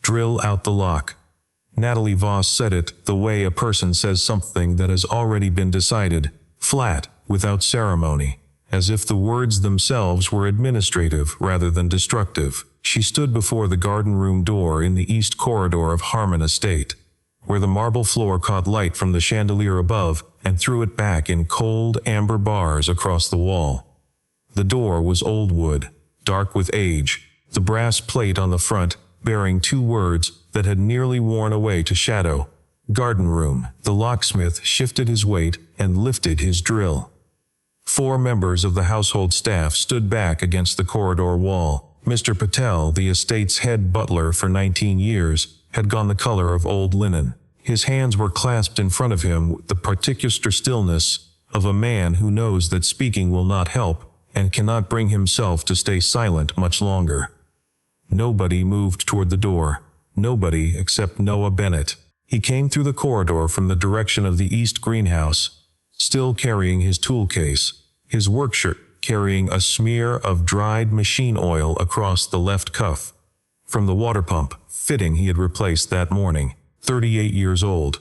drill out the lock. Natalie Voss said it the way a person says something that has already been decided, flat, without ceremony, as if the words themselves were administrative rather than destructive. She stood before the garden room door in the east corridor of Harmon Estate, where the marble floor caught light from the chandelier above and threw it back in cold amber bars across the wall. The door was old wood, dark with age, the brass plate on the front bearing two words that had nearly worn away to shadow. Garden room. The locksmith shifted his weight and lifted his drill. 4 members of the household staff stood back against the corridor wall. Mr. Patel, the estate's head butler for 19 years, had gone the color of old linen. His hands were clasped in front of him with the particular stillness of a man who knows that speaking will not help and cannot bring himself to stay silent much longer. Nobody moved toward the door. Nobody except Noah Bennett. He came through the corridor from the direction of the east greenhouse, still carrying his tool case, his work shirt carrying a smear of dried machine oil across the left cuff. From the water pump, fitting he had replaced that morning, 38 years old.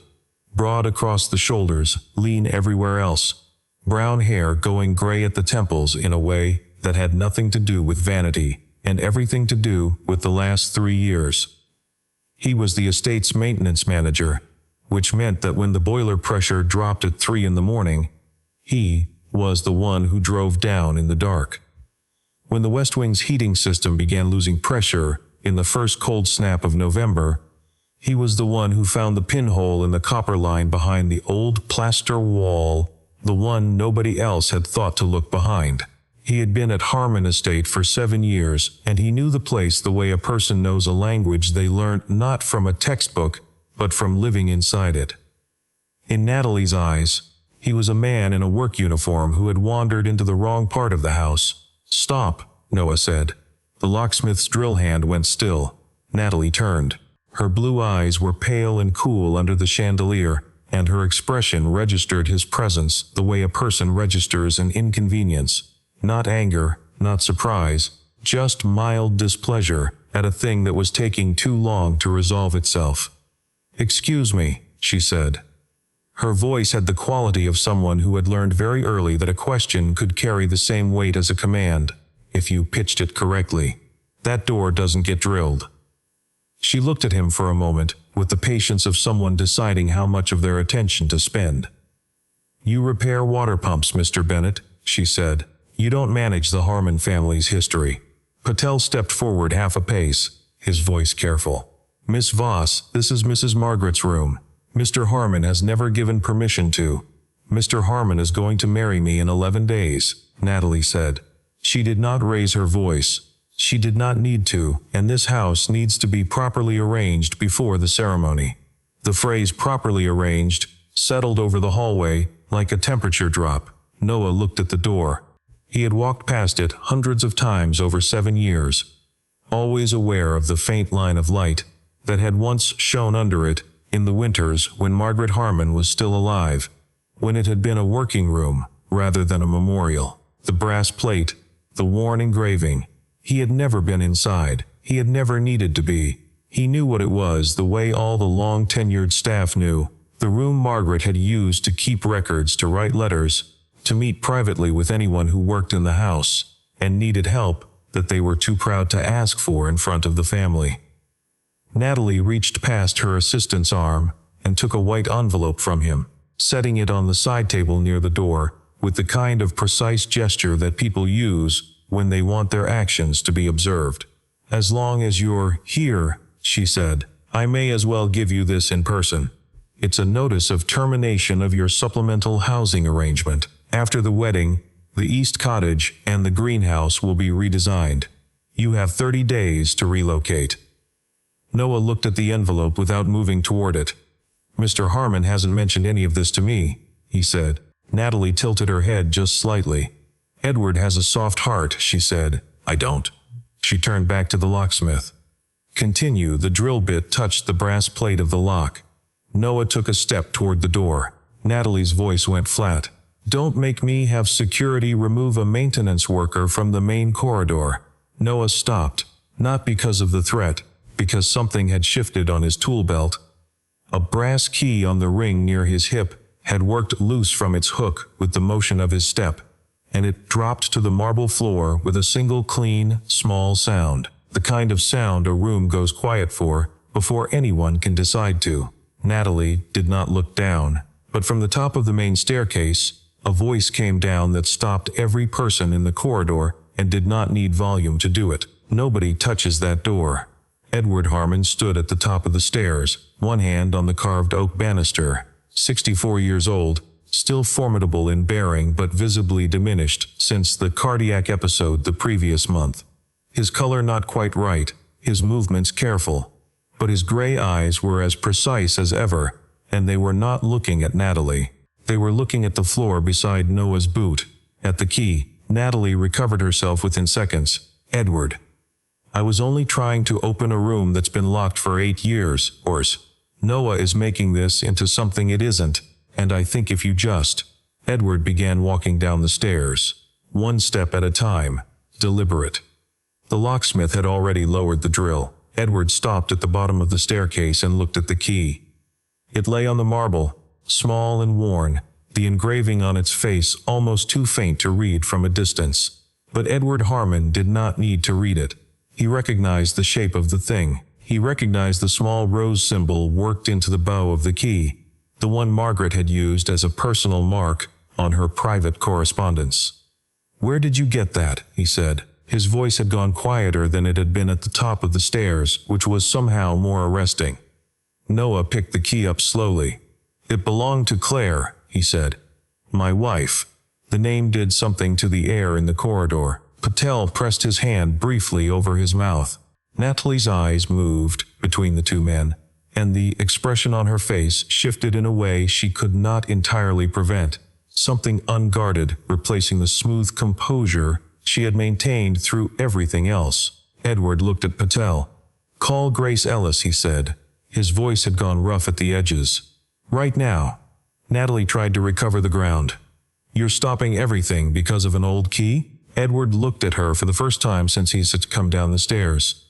Broad across the shoulders, lean everywhere else. Brown hair going gray at the temples in a way that had nothing to do with vanity, and everything to do with the last 3 years. He was the estate's maintenance manager, which meant that when the boiler pressure dropped at 3 in the morning, he was the one who drove down in the dark. When the West Wing's heating system began losing pressure in the first cold snap of November, he was the one who found the pinhole in the copper line behind the old plaster wall, the one nobody else had thought to look behind. He had been at Harmon Estate for 7 years, and he knew the place the way a person knows a language they learned not from a textbook, but from living inside it. In Natalie's eyes, he was a man in a work uniform who had wandered into the wrong part of the house. "Stop," Noah said. The locksmith's drill hand went still. Natalie turned. Her blue eyes were pale and cool under the chandelier, and her expression registered his presence the way a person registers an inconvenience. Not anger, not surprise, just mild displeasure at a thing that was taking too long to resolve itself. "Excuse me," she said. Her voice had the quality of someone who had learned very early that a question could carry the same weight as a command, if you pitched it correctly. "That door doesn't get drilled." She looked at him for a moment, with the patience of someone deciding how much of their attention to spend. "You repair water pumps, Mr. Bennett," she said. "You don't manage the Harmon family's history." Patel stepped forward half a pace, his voice careful. "Miss Voss, this is Mrs. Margaret's room. Mr. Harmon has never given permission to." "Mr. Harmon is going to marry me in 11 days, Natalie said. She did not raise her voice. She did not need to, and this house needs to be properly arranged before the ceremony. The phrase "properly arranged" settled over the hallway like a temperature drop. Noah looked at the door. He had walked past it hundreds of times over 7 years, always aware of the faint line of light that had once shone under it in the winters when Margaret Harmon was still alive, when it had been a working room rather than a memorial. The brass plate, the worn engraving. He had never been inside. He had never needed to be. He knew what it was the way all the long-tenured staff knew. The room Margaret had used to keep records, to write letters, to meet privately with anyone who worked in the house and needed help that they were too proud to ask for in front of the family. Natalie reached past her assistant's arm and took a white envelope from him, setting it on the side table near the door, with the kind of precise gesture that people use when they want their actions to be observed. "As long as you're here," she said, "I may as well give you this in person. It's a notice of termination of your supplemental housing arrangement. After the wedding, the East Cottage and the greenhouse will be redesigned. You have 30 days to relocate." Noah looked at the envelope without moving toward it. "Mr. Harmon hasn't mentioned any of this to me," he said. Natalie tilted her head just slightly. "Edward has a soft heart," she said. "I don't." She turned back to the locksmith. "Continue." The drill bit touched the brass plate of the lock. Noah took a step toward the door. Natalie's voice went flat. "Don't make me have security remove a maintenance worker from the main corridor." Noah stopped, not because of the threat, because something had shifted on his tool belt. A brass key on the ring near his hip had worked loose from its hook with the motion of his step, and it dropped to the marble floor with a single clean, small sound, the kind of sound a room goes quiet for before anyone can decide to. Natalie did not look down, but from the top of the main staircase, a voice came down that stopped every person in the corridor and did not need volume to do it. Nobody touches that door. Edward Harmon stood at the top of the stairs, one hand on the carved oak banister. 64 years old, still formidable in bearing but visibly diminished since the cardiac episode the previous month. His color not quite right, his movements careful, but his gray eyes were as precise as ever, and they were not looking at Natalie. They were looking at the floor beside Noah's boot, at the key. Natalie recovered herself within seconds. "Edward, I was only trying to open a room that's been locked for 8 years, Ors. Noah is making this into something it isn't, and I think if you just..." Edward began walking down the stairs, one step at a time, deliberate. The locksmith had already lowered the drill. Edward stopped at the bottom of the staircase and looked at the key. It lay on the marble, small and worn, the engraving on its face almost too faint to read from a distance. But Edward Harmon did not need to read it. He recognized the shape of the thing. He recognized the small rose symbol worked into the bow of the key, the one Margaret had used as a personal mark on her private correspondence. "Where did you get that?" he said. His voice had gone quieter than it had been at the top of the stairs, which was somehow more arresting. Noah picked the key up slowly. "It belonged to Claire," he said. "My wife." The name did something to the air in the corridor. Patel pressed his hand briefly over his mouth. Natalie's eyes moved between the two men, and the expression on her face shifted in a way she could not entirely prevent, something unguarded replacing the smooth composure she had maintained through everything else. Edward looked at Patel. "Call Grace Ellis," he said. His voice had gone rough at the edges. "Right now." Natalie tried to recover the ground. "You're stopping everything because of an old key?" Edward looked at her for the first time since he had come down the stairs.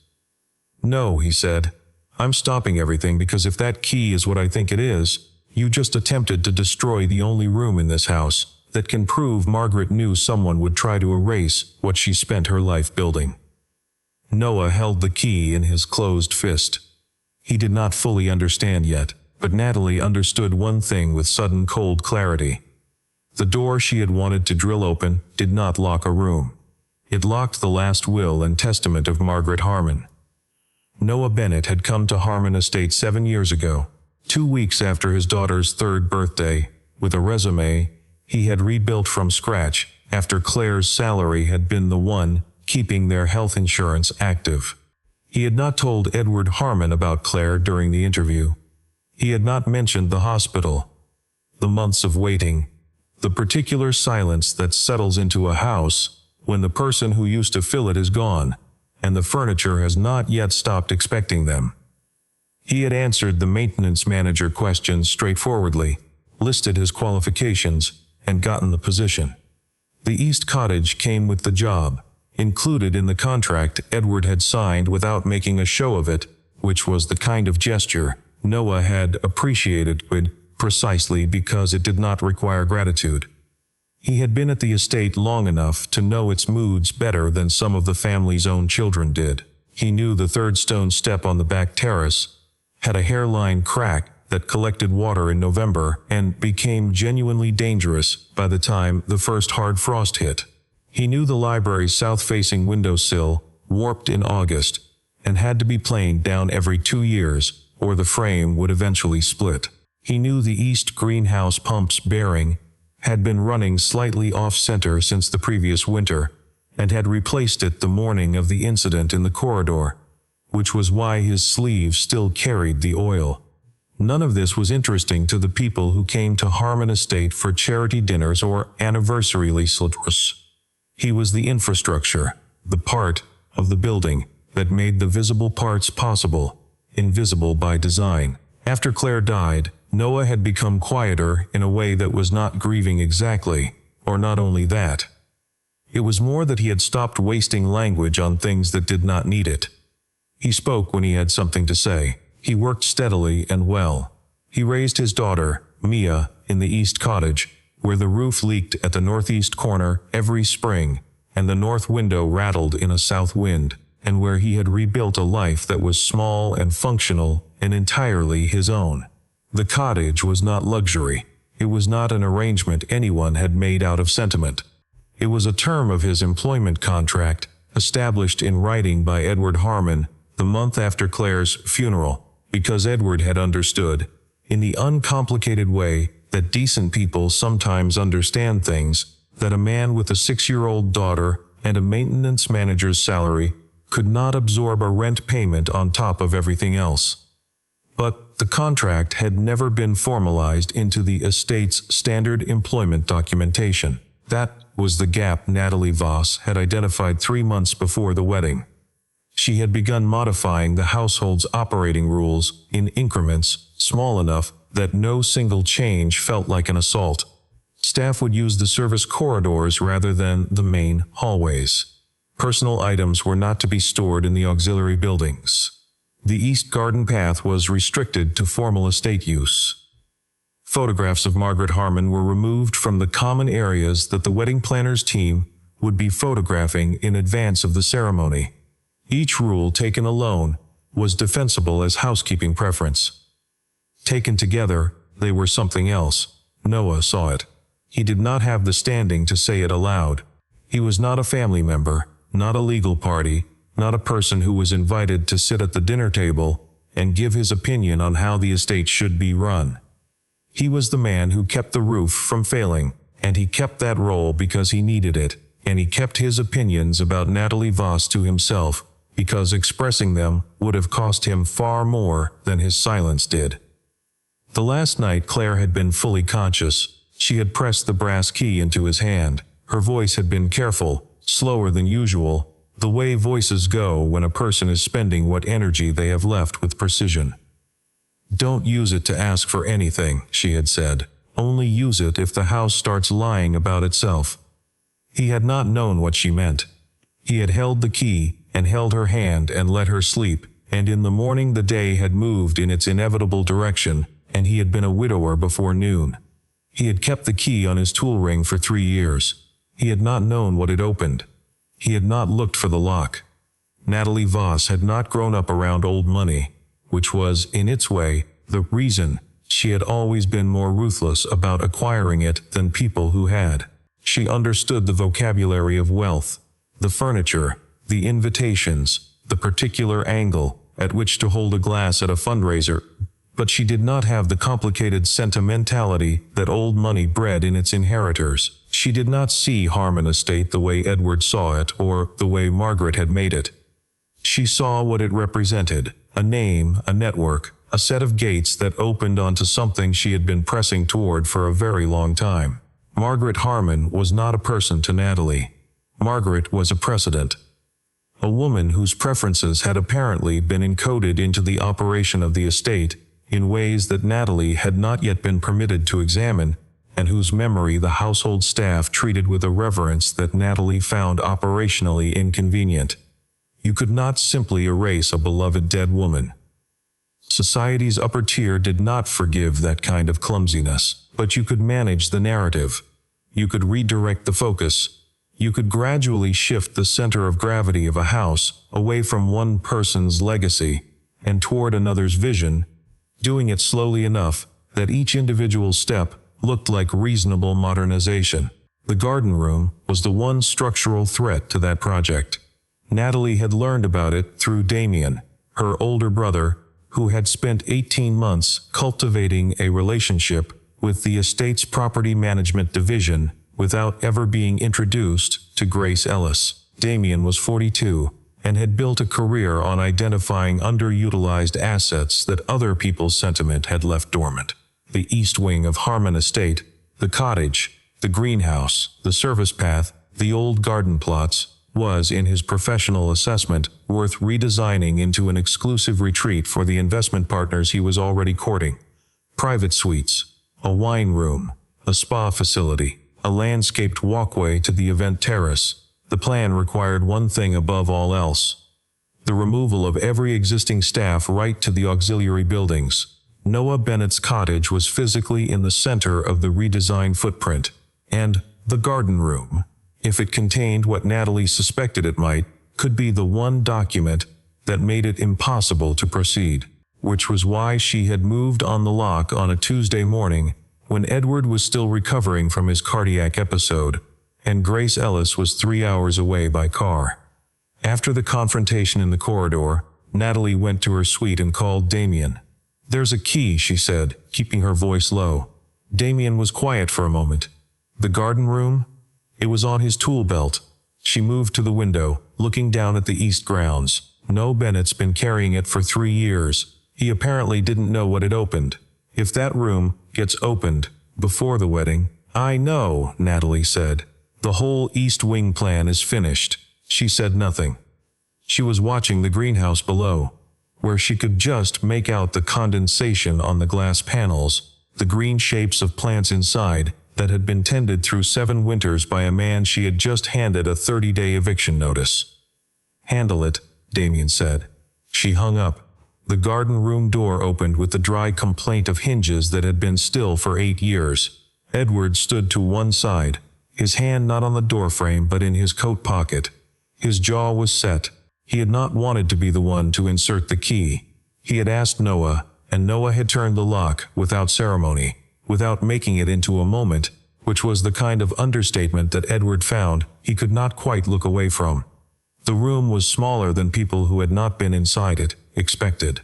"No," he said. "I'm stopping everything because if that key is what I think it is, you just attempted to destroy the only room in this house that can prove Margaret knew someone would try to erase what she spent her life building." Noah held the key in his closed fist. He did not fully understand yet, but Natalie understood one thing with sudden cold clarity. The door she had wanted to drill open did not lock a room. It locked the last will and testament of Margaret Harmon. Noah Bennett had come to Harmon Estate 7 years ago, 2 weeks after his daughter's 3rd birthday, with a resume he had rebuilt from scratch after Claire's salary had been the one keeping their health insurance active. He had not told Edward Harmon about Claire during the interview. He had not mentioned the hospital, the months of waiting, the particular silence that settles into a house when the person who used to fill it is gone, and the furniture has not yet stopped expecting them. He had answered the maintenance manager questions straightforwardly, listed his qualifications, and gotten the position. The East Cottage came with the job, included in the contract Edward had signed without making a show of it, which was the kind of gesture Noah had appreciated precisely because it did not require gratitude. He had been at the estate long enough to know its moods better than some of the family's own children did. He knew the 3rd stone step on the back terrace had a hairline crack that collected water in November and became genuinely dangerous by the time the first hard frost hit. He knew the library's south-facing windowsill warped in August and had to be planed down every 2 years, or the frame would eventually split. He knew the east greenhouse pump's bearing had been running slightly off-center since the previous winter, and had replaced it the morning of the incident in the corridor, which was why his sleeve still carried the oil. None of this was interesting to the people who came to Harmon Estate for charity dinners or anniversary leases. He was the infrastructure, the part of the building that made the visible parts possible, invisible by design. After Claire died, Noah had become quieter in a way that was not grieving exactly, or not only that. It was more that he had stopped wasting language on things that did not need it. He spoke when he had something to say. He worked steadily and well. He raised his daughter, Mia, in the east cottage, where the roof leaked at the northeast corner every spring, and the north window rattled in a south wind, and where he had rebuilt a life that was small and functional and entirely his own. The cottage was not luxury. It was not an arrangement anyone had made out of sentiment. It was a term of his employment contract, established in writing by Edward Harmon the month after Claire's funeral, because Edward had understood, in the uncomplicated way that decent people sometimes understand things, that a man with a 6-year-old daughter and a maintenance manager's salary could not absorb a rent payment on top of everything else. But the contract had never been formalized into the estate's standard employment documentation. That was the gap Natalie Voss had identified 3 months before the wedding. She had begun modifying the household's operating rules in increments small enough that no single change felt like an assault. Staff would use the service corridors rather than the main hallways. Personal items were not to be stored in the auxiliary buildings. The east garden path was restricted to formal estate use. Photographs of Margaret Harmon were removed from the common areas that the wedding planners team would be photographing in advance of the ceremony. Each rule taken alone was defensible as housekeeping preference. Taken together, they were something else. Noah saw it. He did not have the standing to say it aloud. He was not a family member, not a legal party, not a person who was invited to sit at the dinner table and give his opinion on how the estate should be run. He was the man who kept the roof from failing, and he kept that role because he needed it, and he kept his opinions about Natalie Voss to himself, because expressing them would have cost him far more than his silence did. The last night Claire had been fully conscious. She had pressed the brass key into his hand. Her voice had been careful, slower than usual, the way voices go when a person is spending what energy they have left with precision. "Don't use it to ask for anything," she had said. "Only use it if the house starts lying about itself." He had not known what she meant. He had held the key and held her hand and let her sleep, and in the morning the day had moved in its inevitable direction, and he had been a widower before noon. He had kept the key on his tool ring for 3 years. He had not known what it opened. He had not looked for the lock. Natalie Voss had not grown up around old money, which was, in its way, the reason she had always been more ruthless about acquiring it than people who had. She understood the vocabulary of wealth, the furniture, the invitations, the particular angle at which to hold a glass at a fundraiser, but she did not have the complicated sentimentality that old money bred in its inheritors. She did not see Harmon Estate the way Edward saw it or the way Margaret had made it. She saw what it represented, a name, a network, a set of gates that opened onto something she had been pressing toward for a very long time. Margaret Harmon was not a person to Natalie. Margaret was a precedent. A woman whose preferences had apparently been encoded into the operation of the estate in ways that Natalie had not yet been permitted to examine, and whose memory the household staff treated with a reverence that Natalie found operationally inconvenient. You could not simply erase a beloved dead woman. Society's upper tier did not forgive that kind of clumsiness, but you could manage the narrative. You could redirect the focus. You could gradually shift the center of gravity of a house away from one person's legacy and toward another's vision, doing it slowly enough that each individual step looked like reasonable modernization. The garden room was the one structural threat to that project. Natalie had learned about it through Damien, her older brother, who had spent 18 months cultivating a relationship with the estate's property management division without ever being introduced to Grace Ellis. Damien was 42 and had built a career on identifying underutilized assets that other people's sentiment had left dormant. The east wing of Harmon Estate, the cottage, the greenhouse, the service path, the old garden plots, was, in his professional assessment, worth redesigning into an exclusive retreat for the investment partners he was already courting. Private suites, a wine room, a spa facility, a landscaped walkway to the event terrace. The plan required one thing above all else: the removal of every existing staff right to the auxiliary buildings. Noah Bennett's cottage was physically in the center of the redesigned footprint, and the garden room, if it contained what Natalie suspected it might, could be the one document that made it impossible to proceed, which was why she had moved on the lock on a Tuesday morning when Edward was still recovering from his cardiac episode, and Grace Ellis was 3 hours away by car. After the confrontation in the corridor, Natalie went to her suite and called Damien. "There's a key," she said, keeping her voice low. Damien was quiet for a moment. "The garden room?" It was on his tool belt. She moved to the window, looking down at the east grounds. No, Bennett's been carrying it for 3 years. He apparently didn't know what had opened. If that room gets opened before the wedding... "I know," Natalie said. "The whole East Wing plan is finished." She said nothing. She was watching the greenhouse below, where she could just make out the condensation on the glass panels, the green shapes of plants inside that had been tended through 7 winters by a man she had just handed a 30-day eviction notice. "Handle it," Damien said. She hung up. The garden room door opened with the dry complaint of hinges that had been still for 8 years. Edward stood to one side, his hand not on the doorframe but in his coat pocket. His jaw was set. He had not wanted to be the one to insert the key. He had asked Noah, and Noah had turned the lock without ceremony, without making it into a moment, which was the kind of understatement that Edward found he could not quite look away from. The room was smaller than people who had not been inside it expected.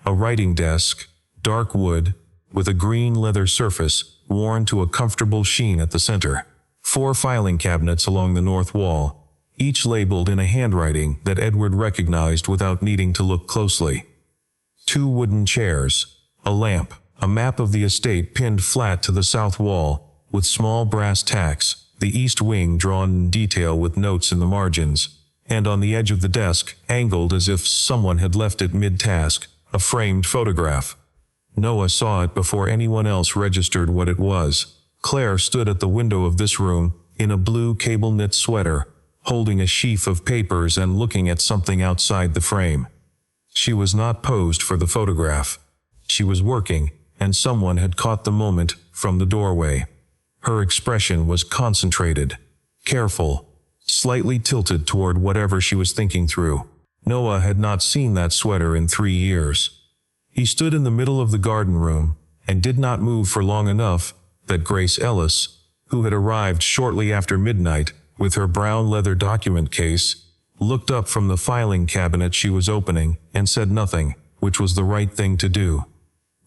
A writing desk, dark wood, with a green leather surface worn to a comfortable sheen at the center. 4 filing cabinets along the north wall, each labeled in a handwriting that Edward recognized without needing to look closely. 2 wooden chairs, a lamp, a map of the estate pinned flat to the south wall, with small brass tacks, the east wing drawn in detail with notes in the margins, and on the edge of the desk, angled as if someone had left it mid-task, a framed photograph. Noah saw it before anyone else registered what it was. Claire stood at the window of this room, in a blue cable-knit sweater, holding a sheaf of papers and looking at something outside the frame. She was not posed for the photograph. She was working, and someone had caught the moment from the doorway. Her expression was concentrated, careful, slightly tilted toward whatever she was thinking through. Noah had not seen that sweater in 3 years. He stood in the middle of the garden room, and did not move for long enough that Grace Ellis, who had arrived shortly after midnight with her brown leather document case, looked up from the filing cabinet she was opening and said nothing, which was the right thing to do.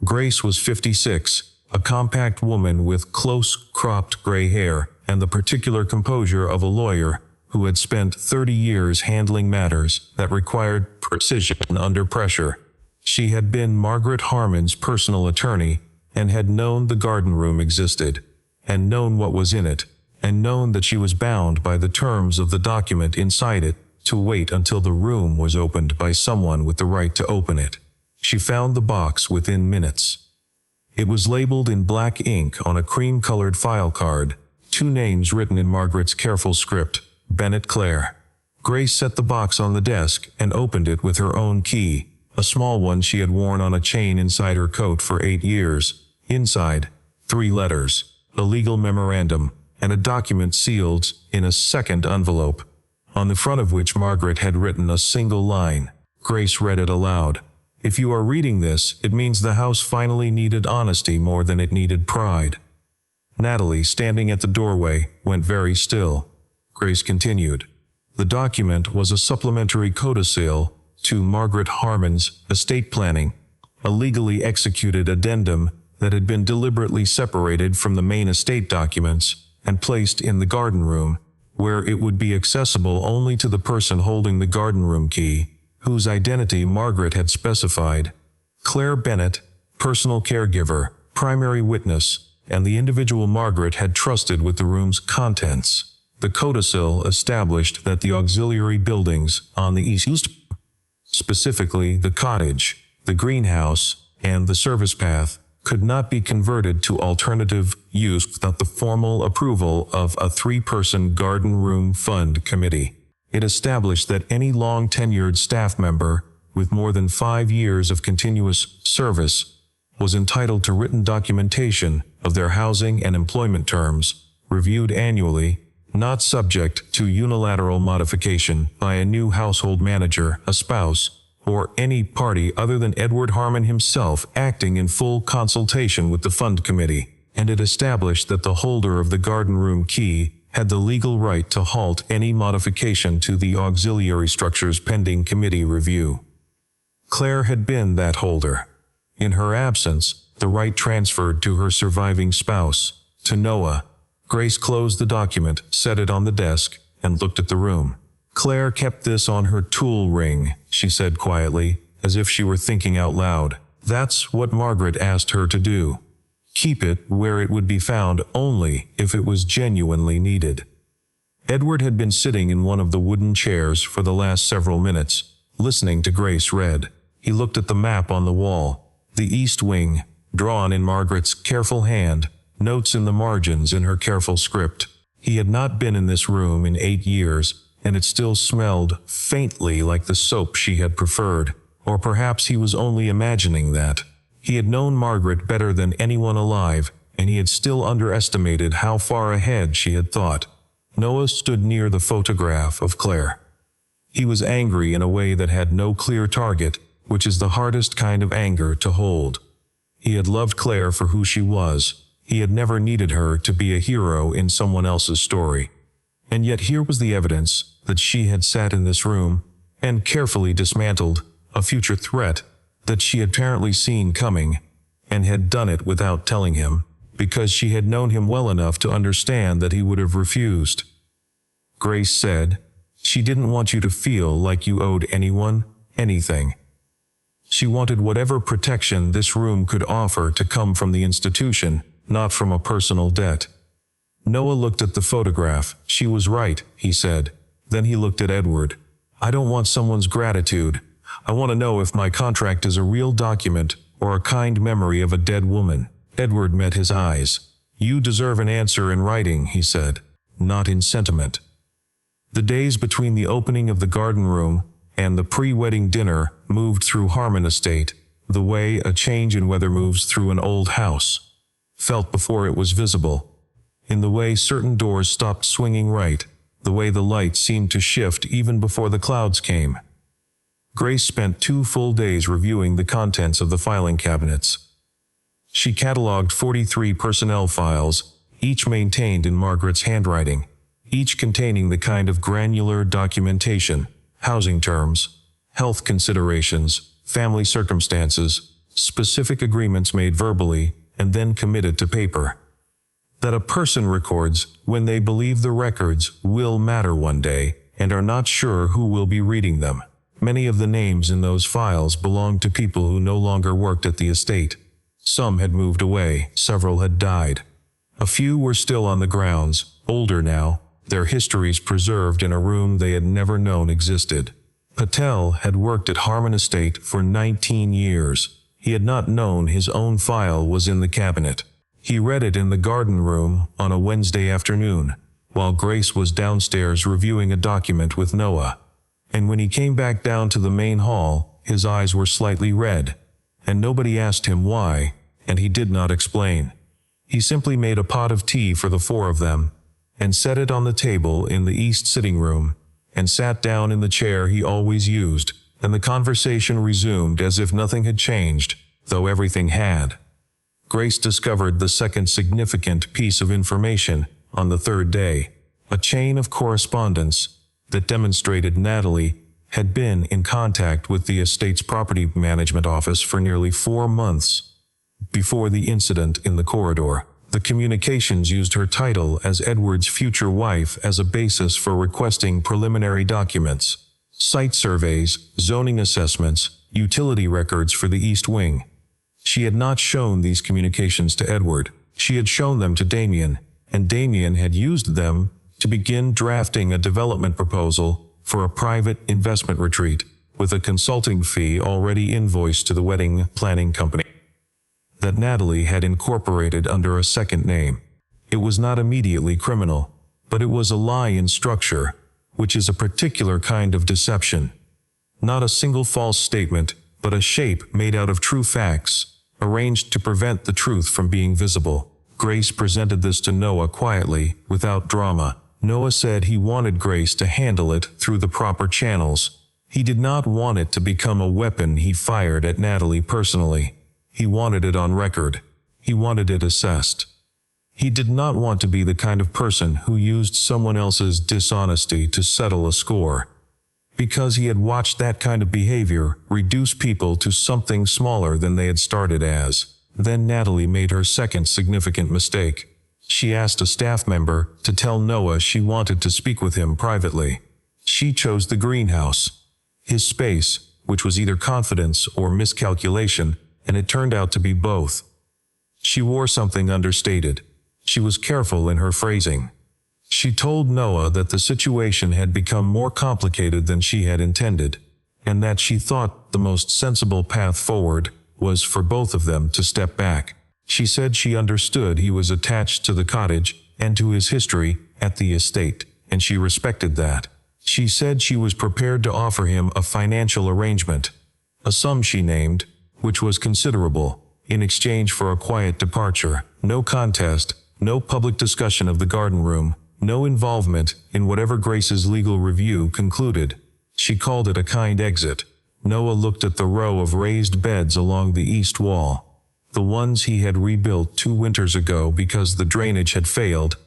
Grace was 56, a compact woman with close, cropped gray hair and the particular composure of a lawyer who had spent 30 years handling matters that required precision under pressure. She had been Margaret Harmon's personal attorney and had known the garden room existed, and known what was in it, and known that she was bound by the terms of the document inside it to wait until the room was opened by someone with the right to open it. She found the box within minutes. It was labeled in black ink on a cream-colored file card, 2 names written in Margaret's careful script, Bennett Clare. Grace set the box on the desk and opened it with her own key, a small one she had worn on a chain inside her coat for 8 years. Inside, 3 letters, a legal memorandum, and a document sealed in a second envelope, on the front of which Margaret had written a single line. Grace read it aloud. "If you are reading this, it means the house finally needed honesty more than it needed pride." Natalie, standing at the doorway, went very still. Grace continued. The document was a supplementary codicil to Margaret Harmon's estate planning, a legally executed addendum that had been deliberately separated from the main estate documents and placed in the garden room, where it would be accessible only to the person holding the garden room key, whose identity Margaret had specified. Claire Bennett, personal caregiver, primary witness, and the individual Margaret had trusted with the room's contents. The codicil established that the auxiliary buildings on the east, specifically the cottage, the greenhouse, and the service path, could not be converted to alternative use without the formal approval of a 3-person garden room fund committee. It established that any long-tenured staff member with more than 5 years of continuous service was entitled to written documentation of their housing and employment terms, reviewed annually, not subject to unilateral modification by a new household manager, a spouse, or any party other than Edward Harmon himself acting in full consultation with the fund committee, and it established that the holder of the garden room key had the legal right to halt any modification to the auxiliary structures pending committee review. Claire had been that holder. In her absence, the right transferred to her surviving spouse, to Noah. Grace closed the document, set it on the desk, and looked at the room. Claire kept this on her tool ring, she said quietly, as if she were thinking out loud. That's what Margaret asked her to do. Keep it where it would be found only if it was genuinely needed. Edward had been sitting in one of the wooden chairs for the last several minutes, listening to Grace read. He looked at the map on the wall, the East Wing, drawn in Margaret's careful hand, notes in the margins in her careful script. He had not been in this room in 8 years, and it still smelled faintly like the soap she had preferred, or perhaps he was only imagining that. He had known Margaret better than anyone alive, and he had still underestimated how far ahead she had thought. Noah stood near the photograph of Claire. He was angry in a way that had no clear target, which is the hardest kind of anger to hold. He had loved Claire for who she was. He had never needed her to be a hero in someone else's story. And yet here was the evidence that she had sat in this room and carefully dismantled a future threat that she had apparently seen coming, and had done it without telling him, because she had known him well enough to understand that he would have refused. Grace said, "She didn't want you to feel like you owed anyone anything. She wanted whatever protection this room could offer to come from the institution, not from a personal debt." Noah looked at the photograph. "She was right," he said. Then he looked at Edward. "I don't want someone's gratitude. I want to know if my contract is a real document or a kind memory of a dead woman." Edward met his eyes. "You deserve an answer in writing," he said, "not in sentiment." The days between the opening of the garden room and the pre-wedding dinner moved through Harmon Estate, the way a change in weather moves through an old house, felt before it was visible, in the way certain doors stopped swinging right, the way the light seemed to shift even before the clouds came. Grace spent 2 full days reviewing the contents of the filing cabinets. She cataloged 43 personnel files, each maintained in Margaret's handwriting, each containing the kind of granular documentation, housing terms, health considerations, family circumstances, specific agreements made verbally and then committed to paper, that a person records when they believe the records will matter one day and are not sure who will be reading them. Many of the names in those files belonged to people who no longer worked at the estate. Some had moved away, several had died. A few were still on the grounds, older now, their histories preserved in a room they had never known existed. Patel had worked at Harmon Estate for 19 years. He had not known his own file was in the cabinet. He read it in the garden room on a Wednesday afternoon, while Grace was downstairs reviewing a document with Noah. And when he came back down to the main hall, his eyes were slightly red, and nobody asked him why, and he did not explain. He simply made a pot of tea for the 4 of them, and set it on the table in the east sitting room, and sat down in the chair he always used, and the conversation resumed as if nothing had changed, though everything had. Grace discovered the second significant piece of information on the 3rd day, a chain of correspondence that demonstrated Natalie had been in contact with the estate's property management office for nearly 4 months before the incident in the corridor. The communications used her title as Edward's future wife as a basis for requesting preliminary documents, site surveys, zoning assessments, utility records for the East Wing. She had not shown these communications to Edward. She had shown them to Damien, and Damien had used them to begin drafting a development proposal for a private investment retreat, with a consulting fee already invoiced to the wedding planning company that Natalie had incorporated under a second name. It was not immediately criminal, but it was a lie in structure, which is a particular kind of deception. Not a single false statement, but a shape made out of true facts, arranged to prevent the truth from being visible. Grace presented this to Noah quietly, without drama. Noah said he wanted Grace to handle it through the proper channels. He did not want it to become a weapon he fired at Natalie personally. He wanted it on record. He wanted it assessed. He did not want to be the kind of person who used someone else's dishonesty to settle a score. Because he had watched that kind of behavior reduce people to something smaller than they had started as. Then Natalie made her second significant mistake. She asked a staff member to tell Noah she wanted to speak with him privately. She chose the greenhouse. His space, which was either confidence or miscalculation, and it turned out to be both. She wore something understated. She was careful in her phrasing. She told Noah that the situation had become more complicated than she had intended, and that she thought the most sensible path forward was for both of them to step back. She said she understood he was attached to the cottage and to his history at the estate, and she respected that. She said she was prepared to offer him a financial arrangement, a sum she named, which was considerable, in exchange for a quiet departure. No contest, no public discussion of the garden room, no involvement in whatever Grace's legal review concluded. She called it a kind exit. Noah looked at the row of raised beds along the east wall, the ones he had rebuilt 2 winters ago because the drainage had failed,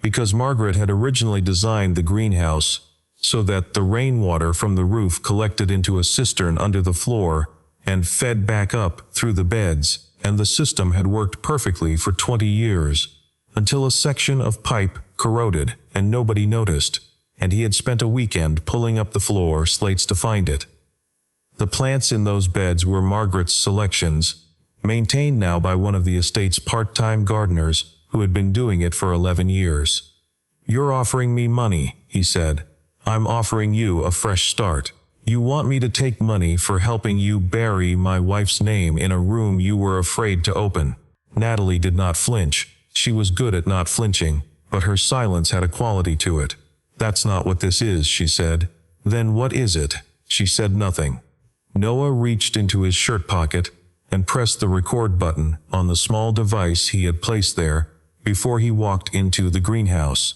because Margaret had originally designed the greenhouse so that the rainwater from the roof collected into a cistern under the floor and fed back up through the beds, and the system had worked perfectly for 20 years, until a section of pipe corroded and nobody noticed, and he had spent a weekend pulling up the floor slates to find it. The plants in those beds were Margaret's selections, maintained now by one of the estate's part-time gardeners who had been doing it for 11 years. "You're offering me money," he said. "I'm offering you a fresh start. You want me to take money for helping you bury my wife's name in a room you were afraid to open." Natalie did not flinch. She was good at not flinching, but her silence had a quality to it. "That's not what this is," she said. "Then what is it?" She said nothing. Noah reached into his shirt pocket and pressed the record button on the small device he had placed there before he walked into the greenhouse.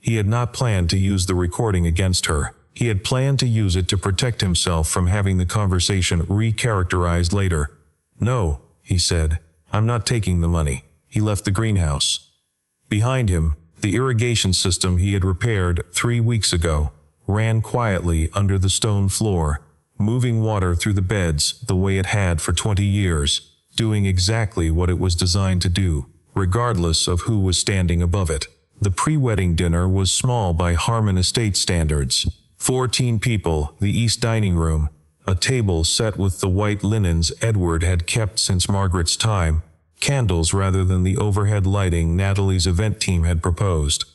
He had not planned to use the recording against her. He had planned to use it to protect himself from having the conversation recharacterized later. "No," he said, "I'm not taking the money." He left the greenhouse. Behind him, the irrigation system he had repaired 3 weeks ago ran quietly under the stone floor, moving water through the beds the way it had for 20 years, doing exactly what it was designed to do, regardless of who was standing above it. The pre-wedding dinner was small by Harmon Estate standards. 14 people, the east dining room, a table set with the white linens Edward had kept since Margaret's time, candles rather than the overhead lighting Natalie's event team had proposed.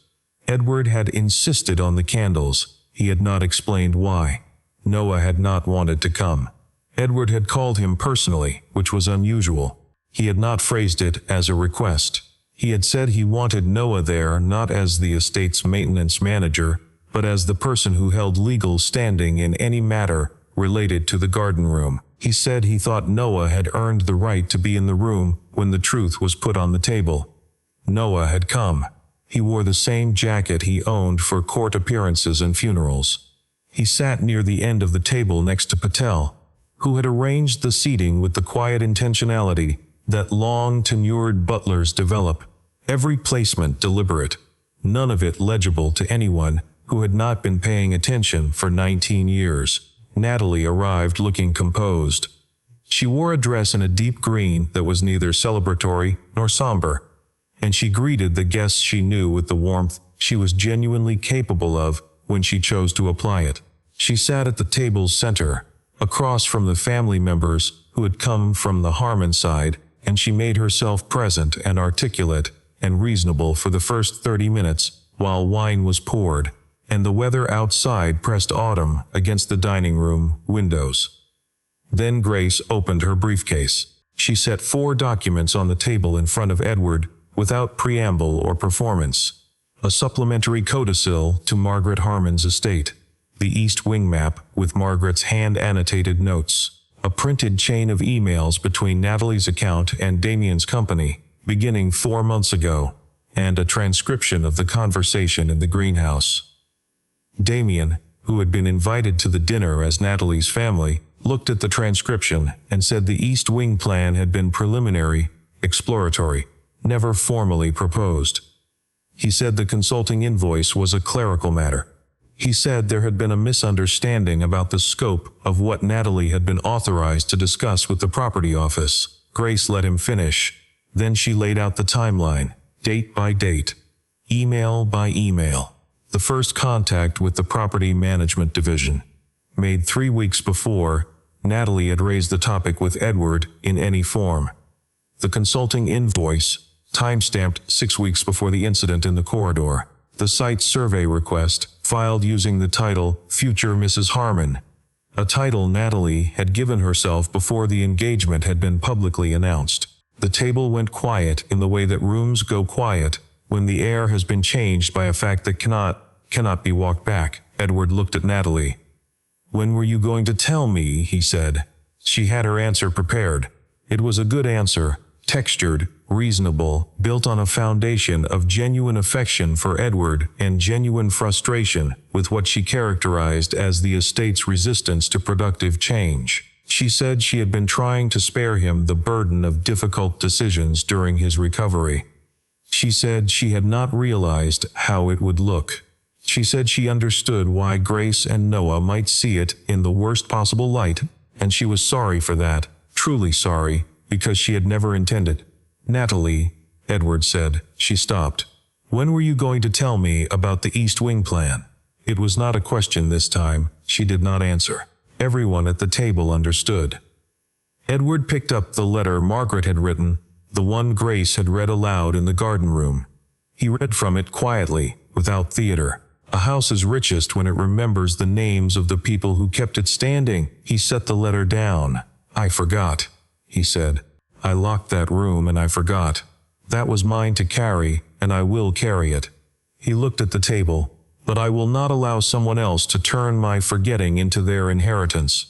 Edward had insisted on the candles. He had not explained why. Noah had not wanted to come. Edward had called him personally, which was unusual. He had not phrased it as a request. He had said he wanted Noah there not as the estate's maintenance manager, but as the person who held legal standing in any matter related to the garden room. He said he thought Noah had earned the right to be in the room when the truth was put on the table. Noah had come. He wore the same jacket he owned for court appearances and funerals. He sat near the end of the table next to Patel, who had arranged the seating with the quiet intentionality that long-tenured butlers develop, every placement deliberate, none of it legible to anyone who had not been paying attention for 19 years. Natalie arrived looking composed. She wore a dress in a deep green that was neither celebratory nor somber, and she greeted the guests she knew with the warmth she was genuinely capable of when she chose to apply it. She sat at the table's center, across from the family members who had come from the Harmon side, and she made herself present and articulate and reasonable for the first 30 minutes while wine was poured, and the weather outside pressed autumn against the dining room windows. Then Grace opened her briefcase. She set 4 documents on the table in front of Edward without preamble or performance. a supplementary codicil to Margaret Harmon's estate, the East Wing map with Margaret's hand-annotated notes, a printed chain of emails between Natalie's account and Damien's company, beginning 4 months ago, and a transcription of the conversation in the greenhouse. Damien, who had been invited to the dinner as Natalie's family, looked at the transcription and said the East Wing plan had been preliminary, exploratory, never formally proposed. He said the consulting invoice was a clerical matter. He said there had been a misunderstanding about the scope of what Natalie had been authorized to discuss with the property office. Grace let him finish. Then she laid out the timeline, date by date, email by email. The first contact with the property management division, made 3 weeks before, Natalie had raised the topic with Edward in any form. The consulting invoice, timestamped 6 weeks before the incident in the corridor. The site survey request, filed using the title Future Mrs. Harmon, a title Natalie had given herself before the engagement had been publicly announced. The table went quiet in the way that rooms go quiet when the air has been changed by a fact that cannot be walked back. Edward looked at Natalie. "When were you going to tell me?" he said. She had her answer prepared. It was a good answer, textured, reasonable, built on a foundation of genuine affection for Edward and genuine frustration with what she characterized as the estate's resistance to productive change. She said she had been trying to spare him the burden of difficult decisions during his recovery. She said she had not realized how it would look. She said she understood why Grace and Noah might see it in the worst possible light, and she was sorry for that, truly sorry, because she had never intended. "Natalie," Edward said. She stopped. "When were you going to tell me about the East Wing plan?" It was not a question this time. She did not answer. Everyone at the table understood. Edward picked up the letter Margaret had written, the one Grace had read aloud in the garden room. He read from it quietly, without theater. A house is richest when it remembers the names of the people who kept it standing. He set the letter down. "I forgot," he said. "I locked that room and I forgot. That was mine to carry, and I will carry it." He looked at the table. "But I will not allow someone else to turn my forgetting into their inheritance."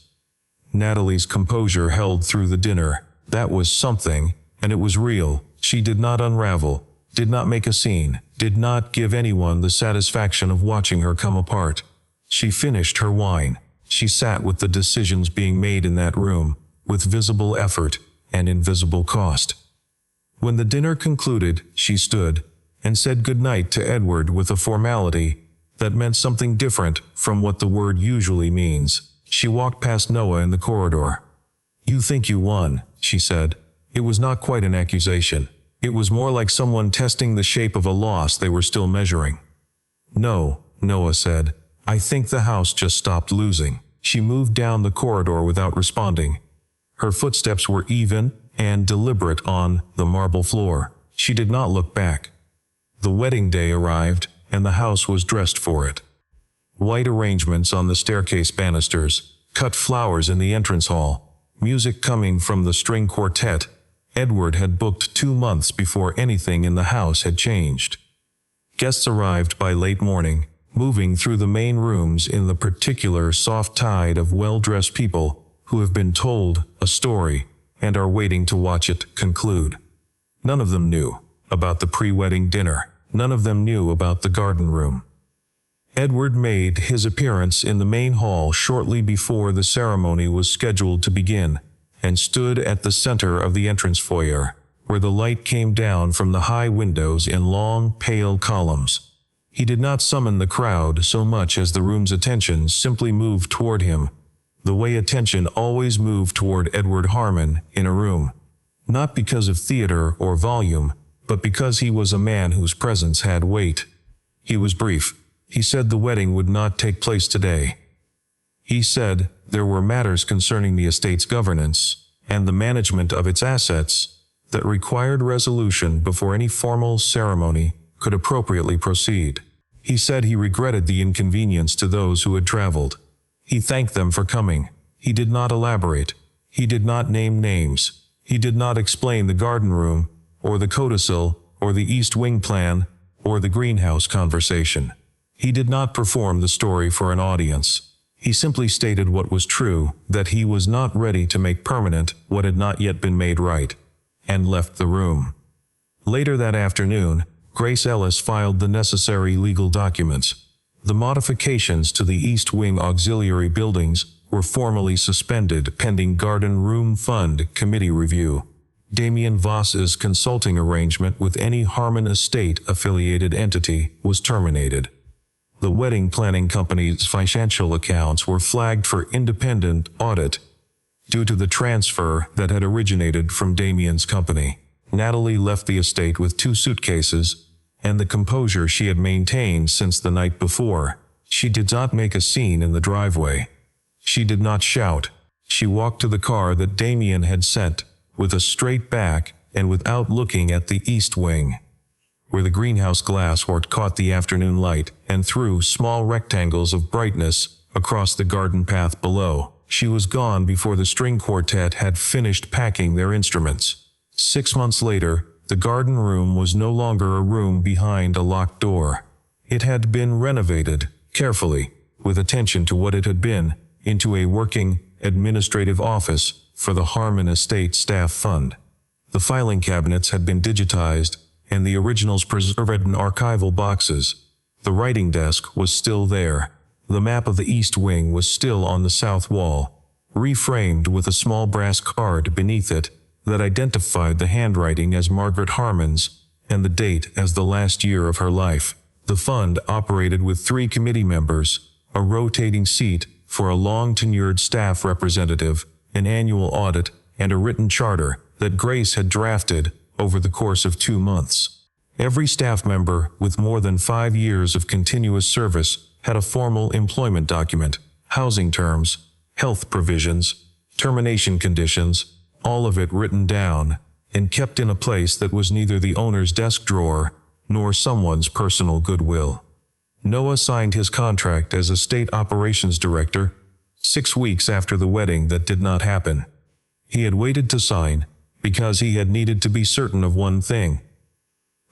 Natalie's composure held through the dinner. That was something, and it was real. She did not unravel, did not make a scene, did not give anyone the satisfaction of watching her come apart. She finished her wine. She sat with the decisions being made in that room, with visible effort and invisible cost. When the dinner concluded, she stood and said good night to Edward with a formality that meant something different from what the word usually means. She walked past Noah in the corridor. "You think you won," she said. It was not quite an accusation. It was more like someone testing the shape of a loss they were still measuring. "No," Noah said. "I think the house just stopped losing." She moved down the corridor without responding. Her footsteps were even and deliberate on the marble floor. She did not look back. The wedding day arrived, and the house was dressed for it. White arrangements on the staircase banisters, cut flowers in the entrance hall, music coming from the string quartet. Edward had booked 2 months before anything in the house had changed. Guests arrived by late morning, moving through the main rooms in the particular soft tide of well-dressed people who have been told a story and are waiting to watch it conclude. None of them knew about the pre-wedding dinner. None of them knew about the garden room. Edward made his appearance in the main hall shortly before the ceremony was scheduled to begin, and stood at the center of the entrance foyer, where the light came down from the high windows in long, pale columns. He did not summon the crowd so much as the room's attention simply moved toward him, the way attention always moved toward Edward Harmon in a room. Not because of theater or volume, but because he was a man whose presence had weight. He was brief. He said the wedding would not take place today. He said there were matters concerning the estate's governance and the management of its assets that required resolution before any formal ceremony could appropriately proceed. He said he regretted the inconvenience to those who had traveled. He thanked them for coming. He did not elaborate. He did not name names. He did not explain the garden room, or the codicil, or the East Wing plan, or the greenhouse conversation. He did not perform the story for an audience. He simply stated what was true, that he was not ready to make permanent what had not yet been made right, and left the room. Later that afternoon, Grace Ellis filed the necessary legal documents. The modifications to the East Wing auxiliary buildings were formally suspended pending Garden Room Fund Committee review. Damien Voss's consulting arrangement with any Harmon Estate-affiliated entity was terminated. The wedding planning company's financial accounts were flagged for independent audit due to the transfer that had originated from Damien's company. Natalie left the estate with 2 suitcases and the composure she had maintained since the night before. She did not make a scene in the driveway. She did not shout. She walked to the car that Damien had sent, with a straight back and without looking at the East Wing, where the greenhouse glass wart caught the afternoon light and threw small rectangles of brightness across the garden path below. She was gone before the string quartet had finished packing their instruments. 6 months later, the garden room was no longer a room behind a locked door. It had been renovated, carefully, with attention to what it had been, into a working, administrative office for the Harmon Estate Staff Fund. The filing cabinets had been digitized, and the originals preserved in archival boxes. The writing desk was still there. The map of the East Wing was still on the south wall, reframed with a small brass card beneath it that identified the handwriting as Margaret Harmon's and the date as the last year of her life. The fund operated with 3 committee members, a rotating seat for a long-tenured staff representative, an annual audit, and a written charter that Grace had drafted over the course of 2 months. Every staff member with more than 5 years of continuous service had a formal employment document, housing terms, health provisions, termination conditions, all of it written down and kept in a place that was neither the owner's desk drawer nor someone's personal goodwill. Noah signed his contract as estate operations director 6 weeks after the wedding that did not happen. He had waited to sign because he had needed to be certain of one thing: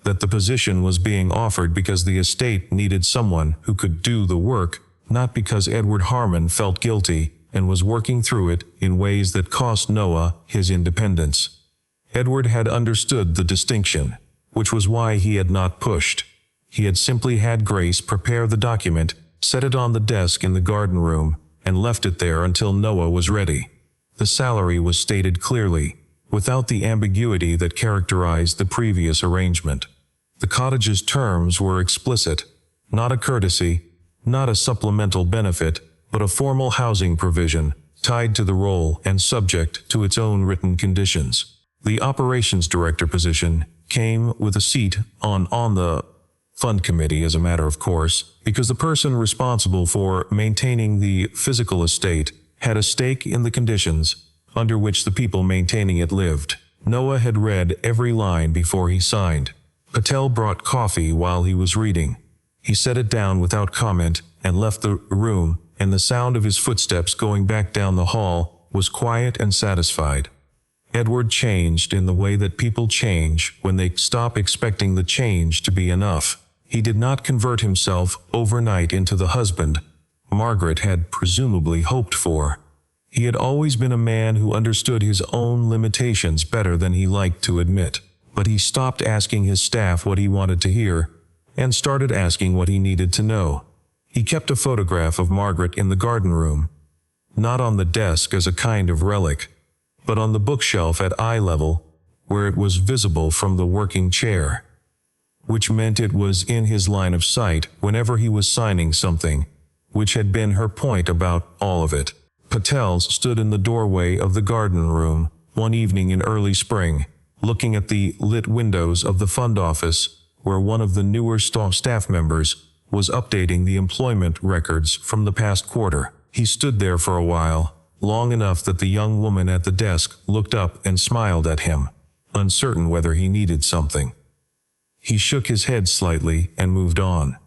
that the position was being offered because the estate needed someone who could do the work, not because Edward Harmon felt guilty and was working through it in ways that cost Noah his independence. Edward had understood the distinction, which was why he had not pushed. He had simply had Grace prepare the document, set it on the desk in the garden room, and left it there until Noah was ready. The salary was stated clearly, without the ambiguity that characterized the previous arrangement. The cottage's terms were explicit, not a courtesy, not a supplemental benefit, but a formal housing provision, tied to the role and subject to its own written conditions. The operations director position came with a seat on the fund committee as a matter of course, because the person responsible for maintaining the physical estate had a stake in the conditions under which the people maintaining it lived. Noah had read every line before he signed. Patel brought coffee while he was reading. He set it down without comment and left the room, and the sound of his footsteps going back down the hall was quiet and satisfied. Edward changed in the way that people change when they stop expecting the change to be enough. He did not convert himself overnight into the husband Margaret had presumably hoped for. He had always been a man who understood his own limitations better than he liked to admit. But he stopped asking his staff what he wanted to hear, and started asking what he needed to know. He kept a photograph of Margaret in the garden room, not on the desk as a kind of relic, but on the bookshelf at eye level, where it was visible from the working chair, which meant it was in his line of sight whenever he was signing something, which had been her point about all of it. Patel stood in the doorway of the garden room one evening in early spring, looking at the lit windows of the fund office, where one of the newer staff members was updating the employment records from the past quarter. He stood there for a while, long enough that the young woman at the desk looked up and smiled at him, uncertain whether he needed something. He shook his head slightly and moved on.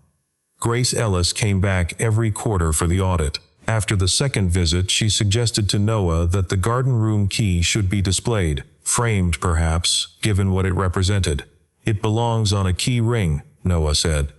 Grace Ellis came back every quarter for the audit. After the second visit, she suggested to Noah that the garden room key should be displayed, framed perhaps, given what it represented. "It belongs on a key ring," Noah said.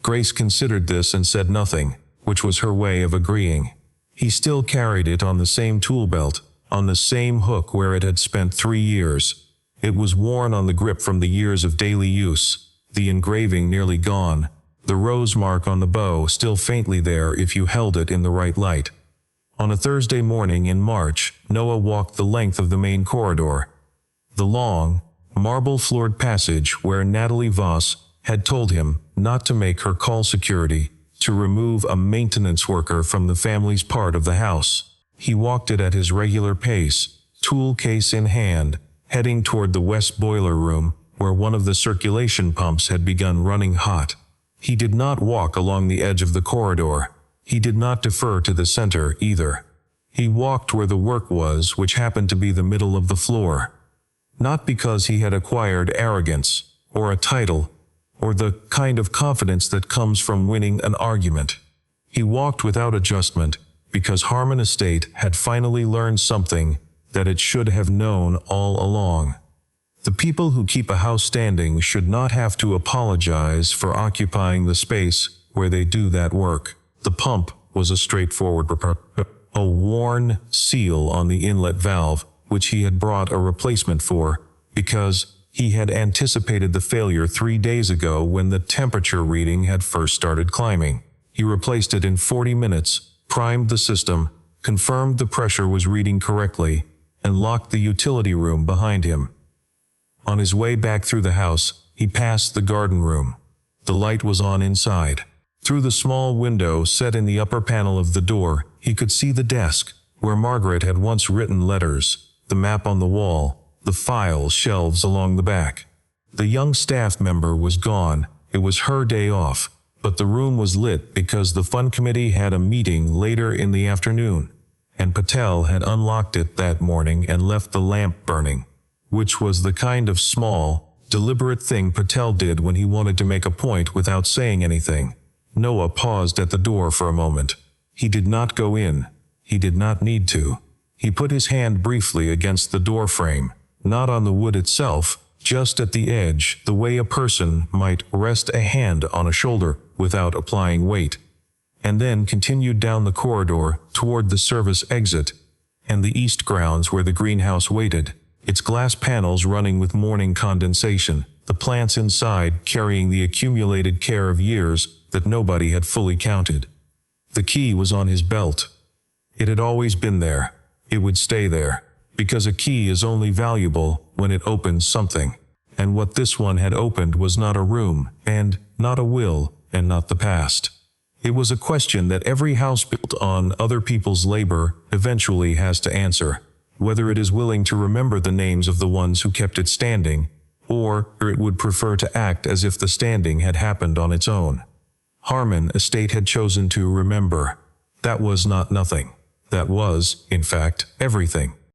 Grace considered this and said nothing, which was her way of agreeing. He still carried it on the same tool belt, on the same hook where it had spent 3 years. It was worn on the grip from the years of daily use, the engraving nearly gone, the rose mark on the bow still faintly there if you held it in the right light. On a Thursday morning in March, Noah walked the length of the main corridor. The long, marble-floored passage where Natalie Voss had told him not to make her call security, to remove a maintenance worker from the family's part of the house. He walked it at his regular pace, tool case in hand, heading toward the west boiler room, where one of the circulation pumps had begun running hot. He did not walk along the edge of the corridor. He did not defer to the center either. He walked where the work was, which happened to be the middle of the floor. Not because he had acquired arrogance, or a title, or the kind of confidence that comes from winning an argument. He walked without adjustment, because Harmon Estate had finally learned something that it should have known all along. The people who keep a house standing should not have to apologize for occupying the space where they do that work. The pump was a straightforward a worn seal on the inlet valve, which he had brought a replacement for, because he had anticipated the failure 3 days ago when the temperature reading had first started climbing. He replaced it in 40 minutes, primed the system, confirmed the pressure was reading correctly, and locked the utility room behind him. On his way back through the house, he passed the garden room. The light was on inside. Through the small window set in the upper panel of the door, he could see the desk, where Margaret had once written letters, the map on the wall, the file shelves along the back. The young staff member was gone. It was her day off, but the room was lit because the fund committee had a meeting later in the afternoon, and Patel had unlocked it that morning and left the lamp burning, which was the kind of small, deliberate thing Patel did when he wanted to make a point without saying anything. Noah paused at the door for a moment. He did not go in. He did not need to. He put his hand briefly against the door frame, not on the wood itself, just at the edge, the way a person might rest a hand on a shoulder without applying weight, and then continued down the corridor toward the service exit and the east grounds where the greenhouse waited, its glass panels running with morning condensation, the plants inside carrying the accumulated care of years that nobody had fully counted. The key was on his belt. It had always been there. It would stay there, because a key is only valuable when it opens something. And what this one had opened was not a room, and not a will, and not the past. It was a question that every house built on other people's labor eventually has to answer, whether it is willing to remember the names of the ones who kept it standing, or it would prefer to act as if the standing had happened on its own. Harmon Estate had chosen to remember. That was not nothing. That was, in fact, everything.